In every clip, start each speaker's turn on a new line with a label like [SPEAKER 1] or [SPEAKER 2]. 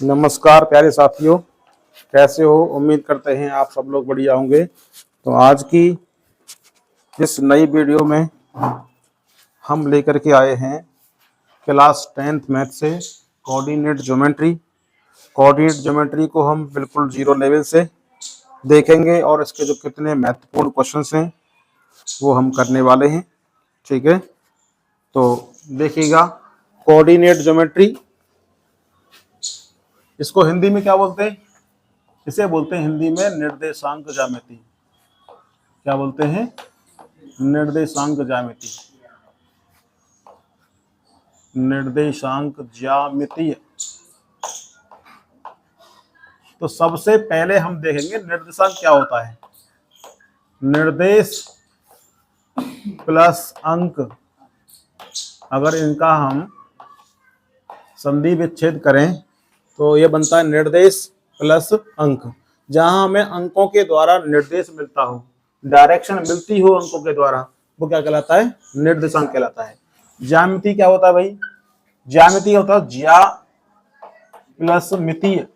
[SPEAKER 1] नमस्कार प्यारे साथियों, कैसे हो? उम्मीद करते हैं आप सब लोग बढ़िया होंगे। तो आज की इस नई वीडियो में हम लेकर के आए हैं क्लास 10th मैथ से कोऑर्डिनेट ज्योमेट्री। कोऑर्डिनेट ज्योमेट्री को हम बिल्कुल जीरो लेवल से देखेंगे और इसके जो कितने महत्वपूर्ण क्वेश्चंस हैं वो हम करने वाले हैं। ठीक है, तो देखिएगा कोऑर्डिनेट ज्योमेट्री, इसको हिंदी में क्या बोलते हैं? इसे बोलते हैं हिंदी में निर्देशांक ज्यामिति। क्या बोलते हैं? निर्देशांक ज्यामिति। निर्देशांक ज्यामिति। तो सबसे पहले हम देखेंगे निर्देशांक क्या होता है। निर्देश प्लस अंक, अगर इनका हम संधि विच्छेद करें तो ये बनता है निर्देश प्लस अंक। जहां हमें अंकों के द्वारा निर्देश मिलता हो, डायरेक्शन मिलती हो अंकों के द्वारा, वो क्या कहलाता है? निर्देशांक कहलाता है। ज्यामिति क्या होता है भाई? ज्यामिति होता है ज्या प्लस मितीय।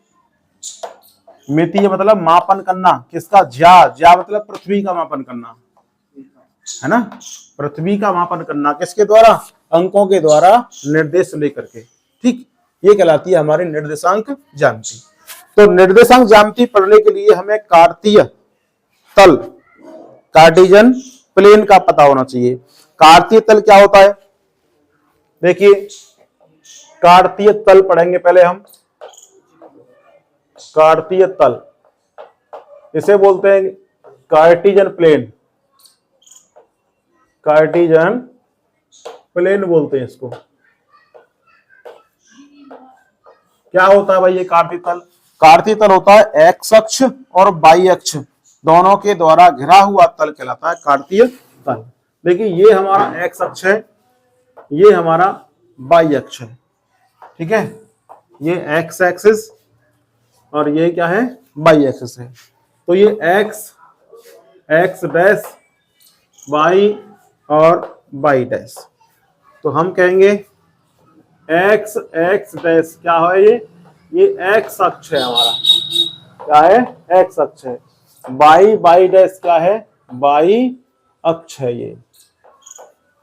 [SPEAKER 1] मितीय मतलब मापन करना। किसका? ज्या। ज्या मतलब पृथ्वी का मापन करना, है ना? पृथ्वी का मापन करना किसके द्वारा? अंकों के द्वारा निर्देश लेकर के। ठीक, ये कहलाती है हमारी निर्देशांक ज्यामिति। तो निर्देशांक ज्यामिति पढ़ने के लिए हमें कार्तीय तल, कार्टेशियन प्लेन का पता होना चाहिए। कार्तीय तल क्या होता है? देखिए, कार्तीय तल पढ़ेंगे पहले हम। कार्तीय तल, इसे बोलते हैं कार्टेशियन प्लेन। कार्टेशियन प्लेन बोलते हैं इसको। क्या होता है भाई ये कार्तीय तल? कार्तीय तल होता है एक्स अक्ष और वाई अक्ष दोनों के द्वारा घिरा हुआ तल कहलाता है कार्तीय तल। देखिए, ये हमारा एक्स अक्ष है, ये हमारा वाई अक्ष है। ठीक है, ये एक्स एक्सिस और ये क्या है? वाई एक्सिस है। तो ये एक्स डैश, वाई और वाई डैश। तो हम कहेंगे एक्स डैश क्या है? ये एक्स अक्ष है हमारा। क्या है? एक्स अक्ष है। वाई डैश क्या है? वाई अक्ष है ये।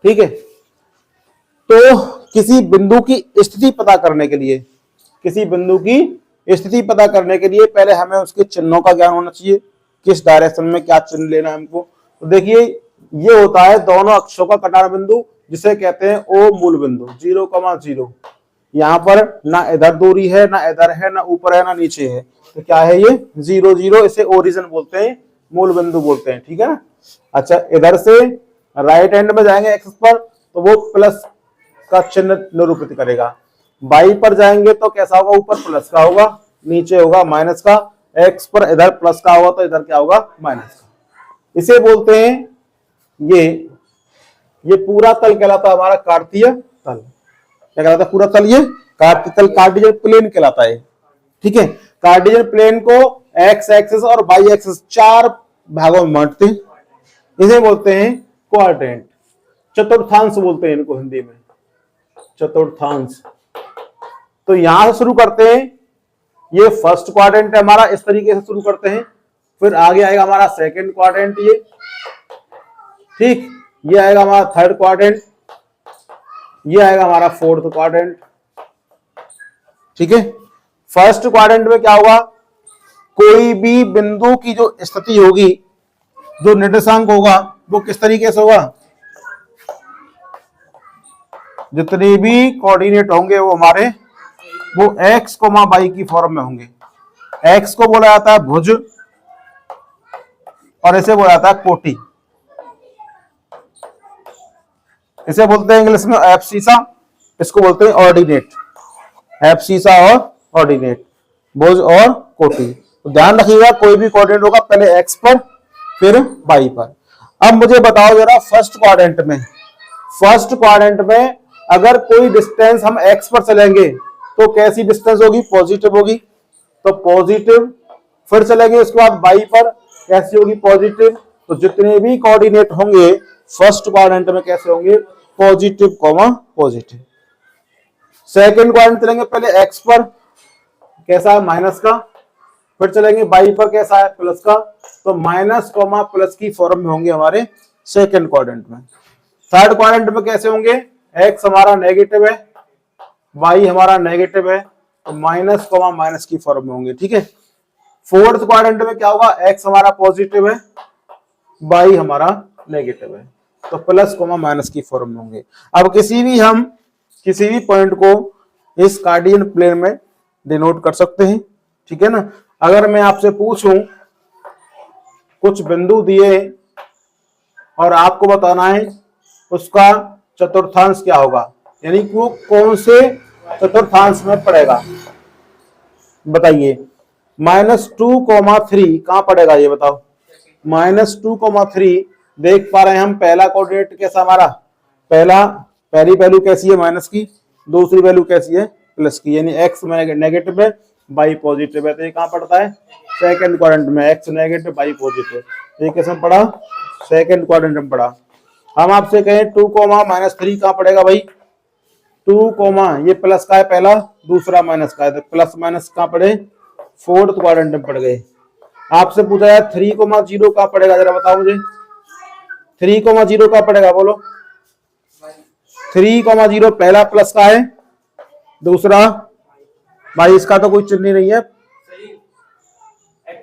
[SPEAKER 1] ठीक है, तो किसी बिंदु की स्थिति पता करने के लिए, किसी बिंदु की स्थिति पता करने के लिए पहले हमें उसके चिन्हों का ज्ञान होना चाहिए। किस डायरेक्शन में क्या चिन्ह लेना है हमको। तो देखिए, ये होता है दोनों अक्षों का कटान बिंदु, जिसे कहते हैं ओ मूल बिंदु। 0,0। यहाँ पर ना इधर दूरी है, ना इधर है, ना ऊपर है, ना नीचे है। तो क्या है ये? 0, 0। इसे ओरिजिन बोलते हैं, मूल बिंदु बोलते हैं। ठीक है ना? अच्छा, इधर से राइट हैंड में जाएंगे एक्स पर तो वो प्लस का चिन्ह निरूपित करेगा। बाई पर जाएंगे तो कैसा होगा? ऊपर प्लस का होगा, नीचे होगा माइनस का। एक्स पर इधर प्लस का होगा तो इधर क्या होगा? माइनस का। इसे बोलते हैं ये पूरा तल कहलाता है हमारा कार्तीय तल। क्या कहलाता है पूरा तल? ये कार्तीय तल, कार्टेशियन प्लेन कहलाता है। ठीक है, कार्टेशियन प्लेन को एक्स एक्सिस और वाई एक्सिस 4 भागों में बांटते हैं। इसे बोलते हैं क्वाड्रेंट। चतुर्थांश बोलते हैं इनको हिंदी में, चतुर्थांश। तो यहां से शुरू करते हैं। ये फर्स्ट क्वाड्रेंट है हमारा, इस तरीके से शुरू करते हैं। फिर आगे आएगा हमारा सेकंड क्वाड्रेंट ये। ठीक, ये आएगा हमारा थर्ड क्वाड्रेंट, ये आएगा हमारा फोर्थ क्वाड्रेंट। ठीक है, फर्स्ट क्वाड्रेंट में क्या होगा? कोई भी बिंदु की जो स्थिति होगी, जो निर्देशांक होगा, वो किस तरीके से होगा? जितने भी कोऑर्डिनेट होंगे वो हमारे वो एक्स, वाई की फॉर्म में होंगे। एक्स को बोला जाता है भुज और इसे बोला जाता है कोटि। इसे बोलते हैं इंग्लिश में एब्सिसा, इसको बोलते हैं ऑर्डिनेट। एब्सिसा और ऑर्डिनेट, भुज और कोटि। तो ध्यान रखिएगा, कोई भी कोऑर्डिनेट होगा पहले एक्स पर फिर वाई पर। अब मुझे बताओ जरा, फर्स्ट क्वाड्रेंट में अगर कोई डिस्टेंस हम एक्स पर चलेंगे तो कैसी डिस्टेंस होगी? पॉजिटिव होगी। तो पॉजिटिव। फिर चलेंगे उसके बाद वाई पर, कैसी होगी? पॉजिटिव। तो जितने भी कोऑर्डिनेट होंगे फर्स्ट क्वाड्रेंट में कैसे होंगे? Positive, positive. सेकंड क्वाड्रेंट चलेंगे पहले एक्स पर, कैसा है माइनस का, फिर चलेंगे बाई पर कैसा है प्लस का, तो माइनस कॉमा प्लस की फॉर्म में होंगे हमारे सेकंड क्वाड्रेंट में। थर्ड क्वाड्रेंट में कैसे होंगे, एक्स हमारा नेगेटिव है, वाई हमारा नेगेटिव है, तो माइनस कॉमा माइनस की फॉर्म में होंगे, ठीक है। फोर्थ क्वाड्रेंट में क्या होगा, एक्स हमारा पॉजिटिव है, वाई हमारा नेगेटिव है, तो प्लस कॉमा माइनस की फॉर्म में होंगे। अब किसी भी पॉइंट को इस कार्डियन प्लेन में डिनोट कर सकते हैं, ठीक है ना। अगर मैं आपसे पूछूं कुछ बिंदु दिए और आपको बताना है उसका चतुर्थांश क्या होगा, यानी कि वो कौन से चतुर्थांश में पड़ेगा, बताइए। -2,3 कहां पड़ेगा ये बताओ। -2,3 देख पा रहे हैं हम, पहला कोऑर्डिनेट कैसा हमारा, पहली वैल्यू कैसी है माइनस की, दूसरी वैल्यू कैसी है प्लस की, यानी एक्स नेगेटिव है वाई पॉजिटिव है, तो ये कहां पड़ता है सेकंड क्वाड्रेंट में, एक्स नेगेटिव वाई पॉजिटिव, ये कैसे पड़ा सेकंड क्वाड्रेंट में पड़ा। हम आपसे कहें 2,-3 कहां पड़ेगा भाई, 2, ये प्लस का है पहला, दूसरा माइनस का है, तो प्लस माइनस कहां पड़े फोर्थ क्वाड्रेंट में पड़ गए। आपसे पूछा है 3,0 कहां पड़ेगा, जरा बताओ मुझे 3,0 कहां पड़ेगा, बोलो। 3,0 पहला प्लस का है, दूसरा भाई इसका तो कोई चिन्ह नहीं है,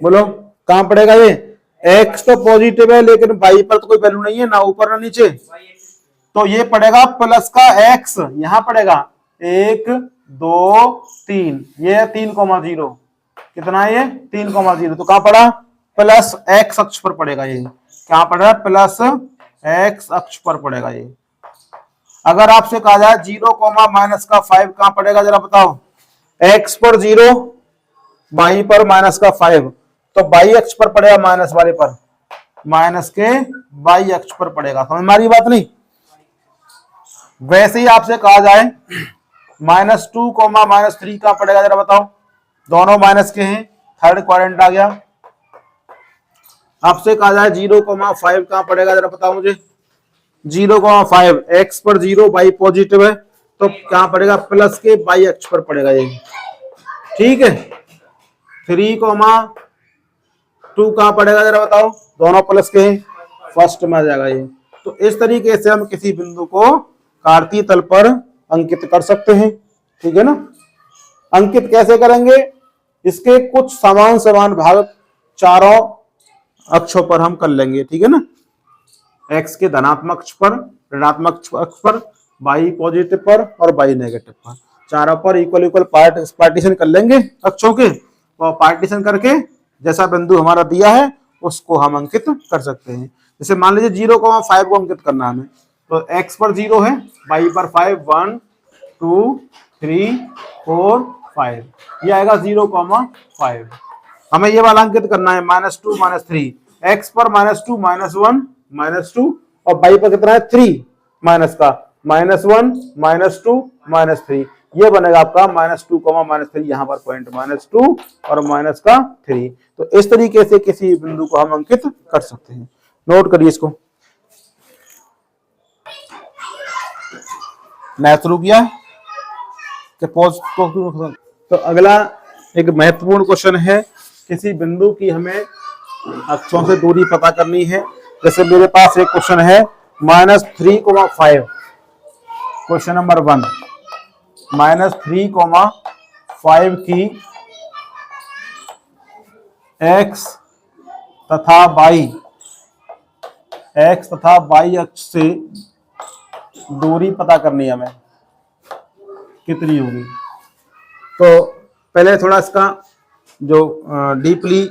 [SPEAKER 1] बोलो कहां पड़ेगा ये, एक्स तो पॉजिटिव है लेकिन वाई पर तो कोई वैल्यू नहीं है, ना ऊपर ना नीचे, तो ये पड़ेगा प्लस का एक्स, यहां पड़ेगा 1, 2, 3, ये 3,0 कितना है ये 3,0, तो कहां पड़ा प्लस एक्स अक्ष पर पड़ेगा, ये कहां पड़ेगा प्लस एक्स अक्ष पर पड़ेगा ये। अगर आपसे कहा जाए 0,-5 कहां पड़ेगा, जरा बताओ। एक्स पर 0, बाई पर -5, तो बाई अक्ष पर पड़ेगा माइनस वाले पर, माइनस के बाई अक्ष पर पड़ेगा, समझ में आ रही बात नहीं। वैसे ही आपसे कहा जाए -2,-3 कहां पड़ेगा, जरा बताओ। दोनों माइनस के हैं, थर्ड क्वाड्रेंट आ गया। आपसे कहा जाए 0,5 कहां पड़ेगा, जरा बताओ मुझे। 0,5 एक्स पर 0 बाई पॉजिटिव है, तो क्या पड़ेगा प्लस के बाई अक्ष पर पड़ेगा ये, ठीक है। 3,2 कहां पड़ेगा, जरा बताओ। दोनों प्लस के हैं, फर्स्ट में आ जाएगा ये। तो इस तरीके से हम किसी बिंदु को कार्तीय तल पर अंकित कर सकते हैं, ठीक है ना। अंकित कैसे करेंगे, इसके कुछ समान भाग चारों अक्षों पर हम कर लेंगे, ठीक है ना। एक्स के धनात्मक अक्ष पर, ऋणात्मक अक्ष पर, बाई पॉजिटिव पर और बाई नेगेटिव पर, चारों पर इक्वल पार्टीशन कर लेंगे अक्षों के, और पार्टीशन करके जैसा बिंदु हमारा दिया है उसको हम अंकित कर सकते हैं। जैसे मान लीजिए 0,5 को अंकित करना है हमें, तो एक्स पर 0 है, बाई पर 5, 1, 2, 3, 4, 5, ये आएगा 0,5। हमें ये वाला अंकित करना है -2, -3, एक्स पर -2, -1, -2, और बाई पर कितना है 3, माइनस का -1, -2, -3, ये बनेगा आपका -2, -3, यहाँ पर पॉइंट -2 और माइनस का 3। तो इस तरीके से किसी बिंदु को हम अंकित कर सकते हैं, नोट करिए इसको। नया शुरू किया कि तो अगला एक महत्वपूर्ण क्वेश्चन है, किसी बिंदु की हमें अक्षों से दूरी पता करनी है। जैसे मेरे पास एक क्वेश्चन है -3,5, क्वेश्चन नंबर 1, -3,5 की एक्स तथा वाई अक्ष से दूरी पता करनी है हमें, कितनी होगी। तो पहले थोड़ा इसका जो डीपली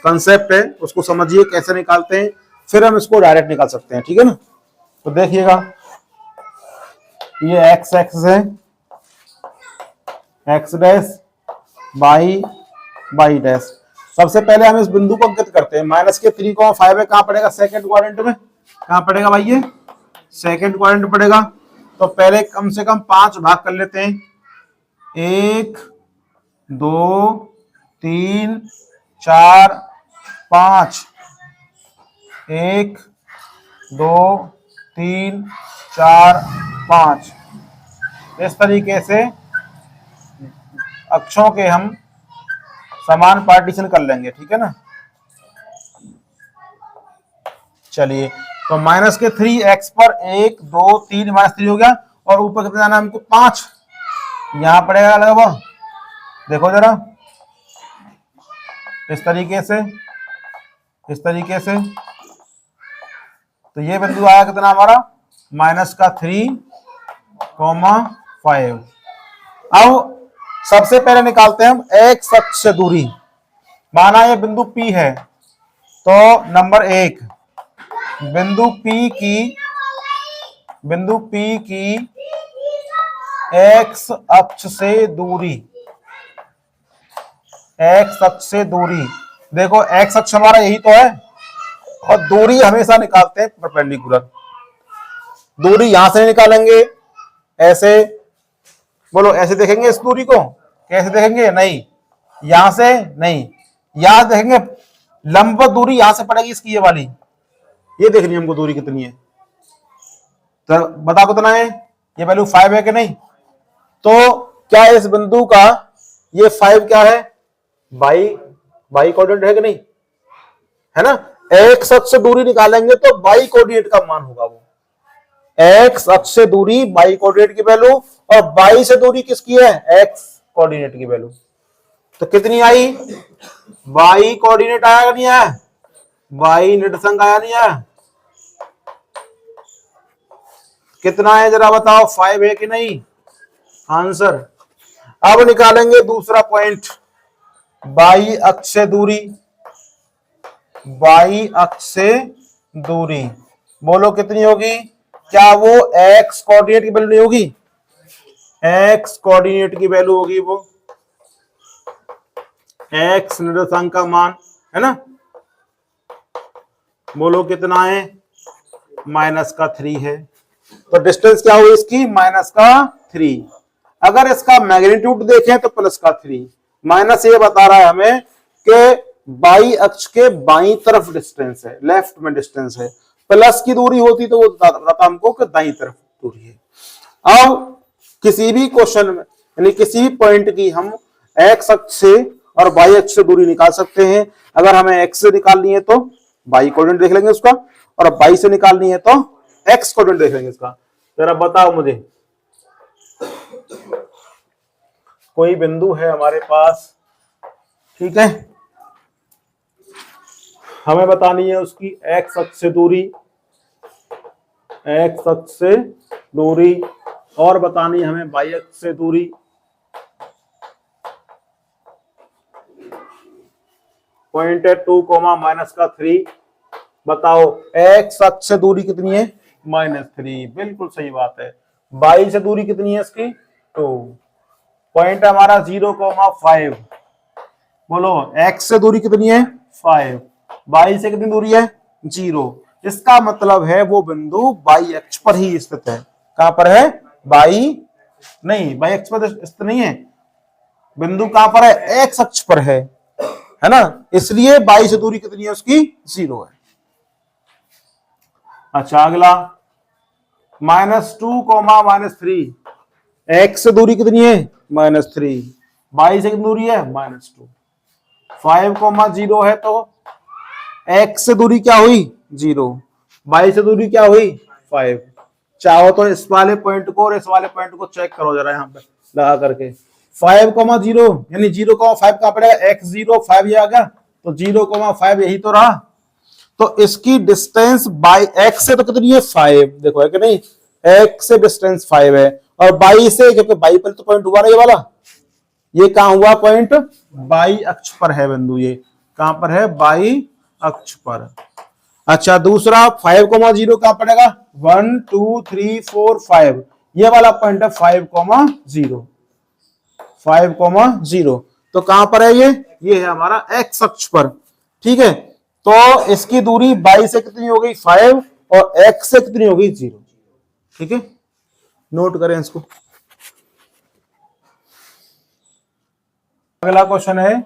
[SPEAKER 1] कंसेप्ट है उसको समझिए कैसे निकालते हैं, फिर हम इसको डायरेक्ट निकाल सकते हैं, ठीक है ना। तो देखिएगा, ये एक्स एक्सिस है, एक्स डैश बाई डैश। सबसे पहले हम इस बिंदु को अंकित करते हैं, -3,5 है, कहां पड़ेगा सेकंड क्वाड्रेंट में, कहां पड़ेगा भाई ये सेकंड क्वाड्रेंट पड़ेगा। तो पहले कम से कम 5 भाग कर लेते हैं, 1, 2, 3, 4, 5, 1, 2, 3, 4, 5, इस तरीके से अक्षों के हम समान पार्टीशन कर लेंगे, ठीक है ना। चलिए, तो माइनस के 3x पर 1 2 3 -3 हो गया, और ऊपर कितना जाना हमको 5, यहां पड़ेगा लगभग, देखो जरा इस तरीके से, इस तरीके से। तो ये बिंदु आया कितना हमारा माइनस का 3,5। अब सबसे पहले निकालते हैं हम x अक्ष से दूरी। माना ये बिंदु P है, तो नंबर 1 बिंदु P की x अक्ष से दूरी, x अक्ष से दूरी, देखो x अक्ष हमारा यही तो है, और दूरी हमेशा निकालते हैं परपेंडिकुलर। दूरी यहां से निकालेंगे, ऐसे बोलो, ऐसे देखेंगे इस दूरी को, कैसे देखेंगे, नहीं यहां से नहीं, यहां देखेंगे लंबवत दूरी यहां से पड़ेगी इसकी, ये वाली, ये देखनी हमको दूरी कितनी है। तो बताओ कितना है, ये वैल्यू 5 है कि नहीं। तो क्या इस बिंदु का ये 5 क्या है, बाई कोऑर्डिनेट है कि नहीं, है ना। एक्स अक्ष से दूरी निकालेंगे तो बाई कोऑर्डिनेट का मान होगा वो, एक्स अक्ष से दूरी बाई कोऑर्डिनेट की वैल्यू, और बाई से दूरी किसकी है, एक्स कोऑर्डिनेट की वैल्यू। तो कितनी आई, बाई कोऑर्डिनेट आया नहीं है, बाई निर्देशांक आया नहीं है, कितना है जरा बताओ, 5 है कि नहीं आंसर। अब निकालेंगे दूसरा पॉइंट, बाई अक्ष से दूरी, बाई अक्ष से दूरी, बोलो कितनी होगी, क्या वो एक्स कोऑर्डिनेट की वैल्यू नहीं होगी, एक्स कोऑर्डिनेट की वैल्यू होगी वो, एक्स निर्देशांक का मान, है ना। बोलो कितना है, माइनस का 3 है, तो डिस्टेंस क्या हुई इसकी, माइनस का 3। अगर इसका मैग्नीट्यूड देखें तो प्लस का 3, माइनस ये बता रहा है हमें कि बाई अक्ष के बाई तरफ डिस्टेंस है, लेफ्ट में डिस्टेंस है। प्लस की दूरी होती तो वो बताता हमको कि दाई तरफ दूरी है। अब किसी भी क्वेश्चन में, यानी किसी भी पॉइंट की हम एक्स अक्ष से और बाई अक्ष से दूरी निकाल सकते हैं। अगर हमें एक्स से निकालनी है तो बाई कोऑर्डिनेट देख लेंगे उसका, और बाई से निकालनी है तो एक्स कोऑर्डिनेट देख लेंगे इसका। जरा बताओ मुझे, कोई बिंदु है हमारे पास, ठीक है, हमें बतानी है उसकी एक्स अक्ष से दूरी, एक्स अक्ष से दूरी, और बतानी है हमें बाई अक्ष से दूरी। पॉइंट है 2, माइनस का 3। बताओ एक्स अक्ष से दूरी कितनी है, -3, बिल्कुल सही बात है। बाई से दूरी कितनी है इसकी, 2। पॉइंट हमारा 0,5। बोलो एक्स से दूरी कितनी है, 5, बाई से कितनी दूरी है, 0। इसका मतलब है वो बिंदु बाई अक्ष पर ही स्थित है। कहां पर है, बाई अक्ष पर स्थित नहीं है, बिंदु कहां पर है, एक्स अक्ष पर है ना। इसलिए बाई से दूरी कितनी है उसकी, 0 है। अच्छा अगला, -2, -3, एक्स से दूरी कितनी है, -3, बाई से कितनी दूरी है, -2। 5, 0 है तो एक्स से दूरी क्या हुई, 0, बाई से दूरी क्या हुई, 5। चाहो तो इस वाले पॉइंट को और इस वाले पॉइंट को चेक करो जरा, यहाँ पे लगा करके 5,0 यानी 0,5 का पड़ेगा, x0 5 ये आ गया, तो 0,5 यही तो रहा। तो इसकी डिस्टेंस बाई एक्स से तो कितनी है, 5, देखो है कि नहीं, एक्स से डिस्टेंस 5 है, और बाई से, क्योंकि बाई पर तो पॉइंट हुआ ना ये वाला, ये कहां हुआ पॉइंट, बाई अक्ष पर है बिंदु, ये कहां पर है, बाई अक्ष पर। अच्छा दूसरा 5,0 कहां पड़ेगा, 1 2 3 4 5, ये वाला पॉइंट है 5,0, 5,0, तो कहां पर है ये है हमारा एक्स अक्ष पर, ठीक है। तो इसकी दूरी बाई से कितनी हो गई, 5, और एक्स से कितनी हो गई, 0, ठीक है, नोट करें इसको। अगला क्वेश्चन है,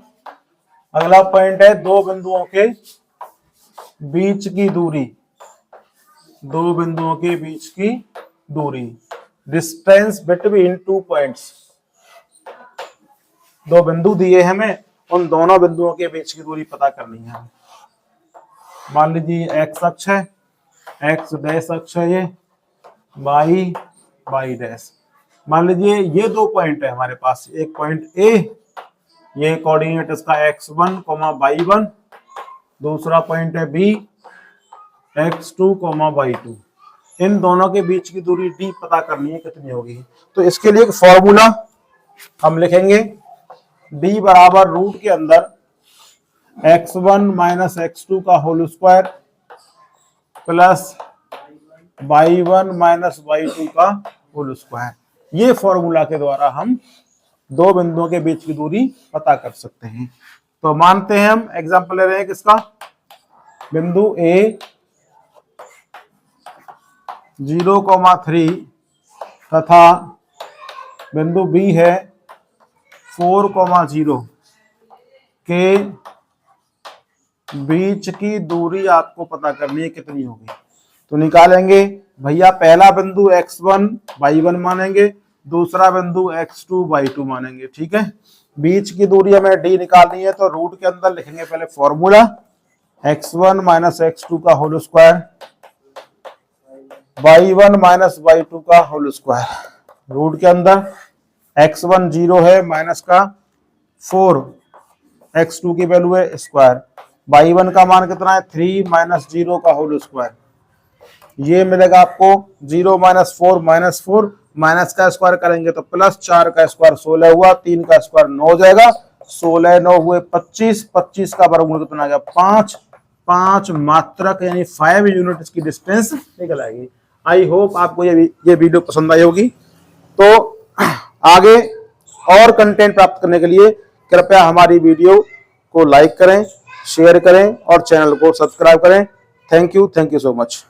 [SPEAKER 1] अगला पॉइंट है दो बिंदुओं के बीच की दूरी, दो बिंदुओं के बीच की दूरी, डिस्टेंस बिटवीन 2 पॉइंट्स। दो बिंदु दिए हमें उन दोनों बिंदुओं के बीच की दूरी पता करनी है। मान लीजिए एक्स अक्ष है, एक्स डैश अक्ष है, ये वाई डैश। मान लीजिए ये दो पॉइंट है हमारे पास, एक पॉइंट ए, ये कोऑर्डिनेट इसका x1, y1, दूसरा पॉइंट है बी, x2, y2। इन दोनों के बीच की दूरी d पता करनी है कितनी होगी। तो इसके लिए एक फॉर्मूला हम लिखेंगे, d बराबर रूट के अंदर x1 माइनस x2 का whole square plus y1 minus y2 का होल स्क्वायर। ये फॉर्मूला के द्वारा हम दो बिंदुओं के बीच की दूरी पता कर सकते हैं। तो मानते हैं हम एग्जांपल ले रहे हैं किसका, बिंदु ए 0,3 तथा बिंदु बी है 4,0 के बीच की दूरी आपको पता करनी है कितनी होगी। तो निकालेंगे भैया, पहला बिंदु x1 y1 मानेंगे, दूसरा बिंदु x2 y2 मानेंगे, ठीक है। बीच की दूरी हमें d निकालनी है, तो रूट के अंदर लिखेंगे पहले फॉर्मूला x1 माइनस x2 का whole square, y1 minus y2 का होल स्क्वायर। रूट के अंदर x1 0 है, माइनस का 4, x2 की वैल्यू है स्क्वायर, y1 का मान कितना है 3 माइनस 0 का होल स्क्वायर। ये मिलेगा आपको 0 माइनस 4 माइनस 4, माइनस का स्क्वायर करेंगे तो प्लस, 4 का स्क्वायर 16 हुआ, 3 का स्क्वायर 9 हो जाएगा, 16 9 हुए 25, 25 का वर्गमूल कितना आ गया 5, 5 मात्रक यानी 5 यूनिट इसकी डिस्टेंस निकल आएगी। आई होप आपको ये वीडियो पसंद आई होगी। तो आगे और कंटेंट प्राप्त करने के लिए कृपया हमारी वीडियो को लाइक करें, शेयर करें और चैनल को सब्सक्राइब करें। Thank you so much.